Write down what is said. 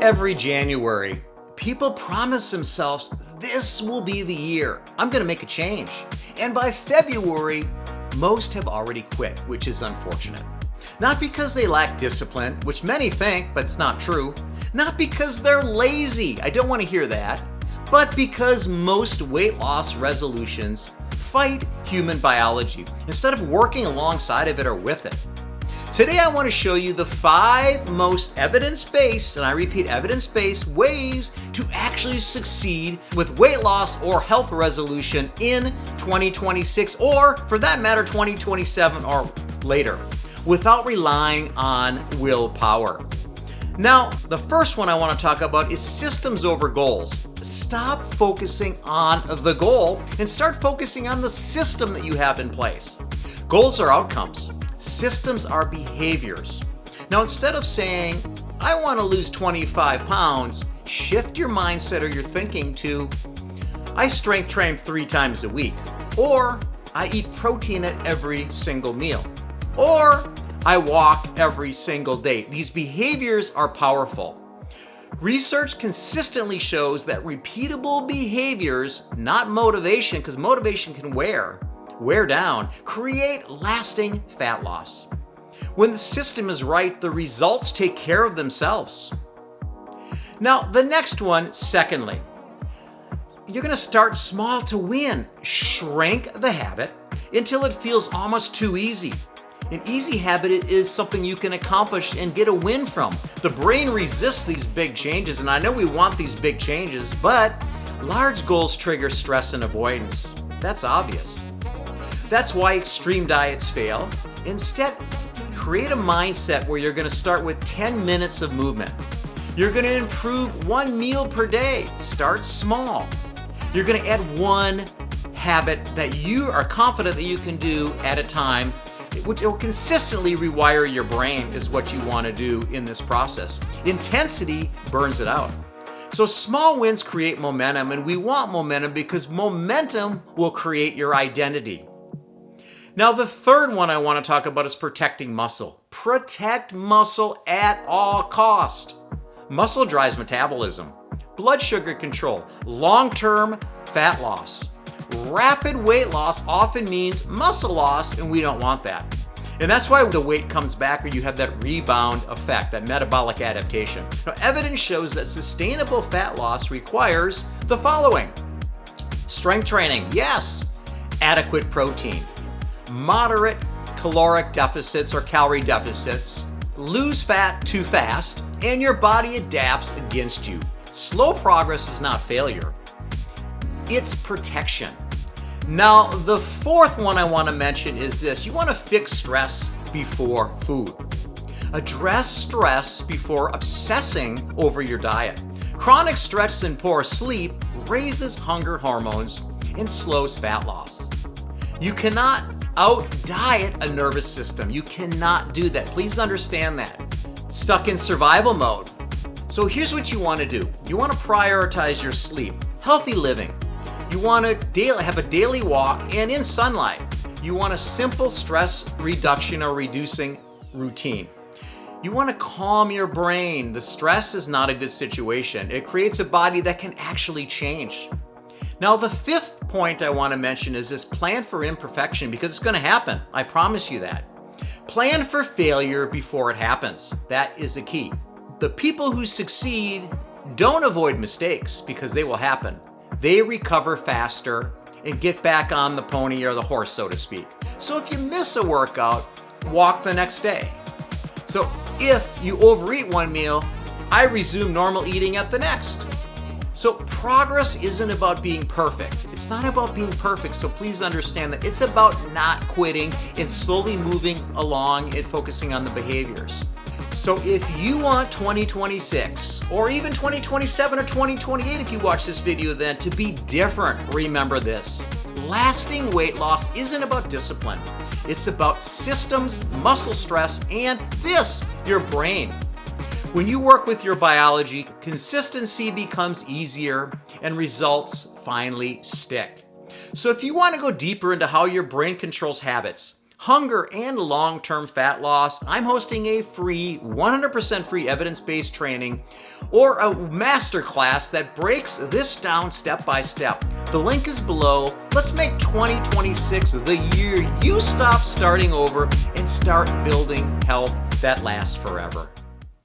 Every January, people promise themselves, this will be the year. I'm going to make a change. And by February, most have already quit, which is unfortunate. Not because they lack discipline, which many think, but it's not true. Not because they're lazy, I don't want to hear that. But because most weight loss resolutions fight human biology instead of working alongside of it or with it. Today I want to show you the 5 most evidence-based, and I repeat evidence-based, ways to actually succeed with weight loss or health resolution in 2026, or for that matter 2027 or later, without relying on willpower. Now, the first one I want to talk about is systems over goals. Stop focusing on the goal and start focusing on the system that you have in place. Goals are outcomes. Systems are behaviors. Now, instead of saying, I want to lose 25 pounds, shift your mindset or your thinking to, I strength train 3 times a week, or I eat protein at every single meal, or I walk every single day. These behaviors are powerful. Research consistently shows that repeatable behaviors, not motivation, because motivation can wear down, create lasting fat loss. When the system is right, the results take care of themselves. Now, the next one, secondly, you're going to start small to win. Shrink the habit until it feels almost too easy. An easy habit is something you can accomplish and get a win from. The brain resists these big changes, and I know we want these big changes, but large goals trigger stress and avoidance. That's obvious. That's why extreme diets fail. Instead, create a mindset where you're going to start with 10 minutes of movement. You're going to improve 1 meal per day. Start small. You're going to add 1 habit that you are confident that you can do at a time, which will consistently rewire your brain is what you want to do in this process. Intensity burns it out. So small wins create momentum, and we want momentum because momentum will create your identity. Now, the third one I want to talk about is protecting muscle. Protect muscle at all cost. Muscle drives metabolism, blood sugar control, long-term fat loss. Rapid weight loss often means muscle loss, and we don't want that. And that's why the weight comes back, or you have that rebound effect, that metabolic adaptation. Now, evidence shows that sustainable fat loss requires the following. Strength training, yes. Adequate protein. Moderate caloric deficits or calorie deficits, lose fat too fast, and your body adapts against you. Slow progress is not failure. It's protection. Now, the fourth one I want to mention is this. You want to fix stress before food. Address stress before obsessing over your diet. Chronic stress and poor sleep raises hunger hormones and slows fat loss. You cannot out-diet a nervous system. You cannot do that. Please understand that. Stuck in survival mode. So here's what you want to do. You want to prioritize your sleep, healthy living. You want to have a daily walk and in sunlight. You want a simple stress reduction or reducing routine. You want to calm your brain. The stress is not a good situation. It creates a body that can actually change. Now, the fifth point I want to mention is this: plan for imperfection, because it's going to happen. I promise you that. Plan for failure before it happens. That is the key. The people who succeed don't avoid mistakes because they will happen. They recover faster and get back on the pony or the horse, so to speak. So if you miss a workout, walk the next day. So if you overeat one meal, I resume normal eating at the next. So progress isn't about being perfect. It's not about being perfect, so please understand that. It's about not quitting and slowly moving along and focusing on the behaviors. So if you want 2026, or even 2027 or 2028 if you watch this video then, to be different, remember this. Lasting weight loss isn't about discipline. It's about systems, muscle stress, and this, your brain. When you work with your biology, consistency becomes easier and results finally stick. So if you want to go deeper into how your brain controls habits, hunger, and long-term fat loss, I'm hosting a free, 100% free evidence-based training or a masterclass that breaks this down step by step. The link is below. Let's make 2026 the year you stop starting over and start building health that lasts forever.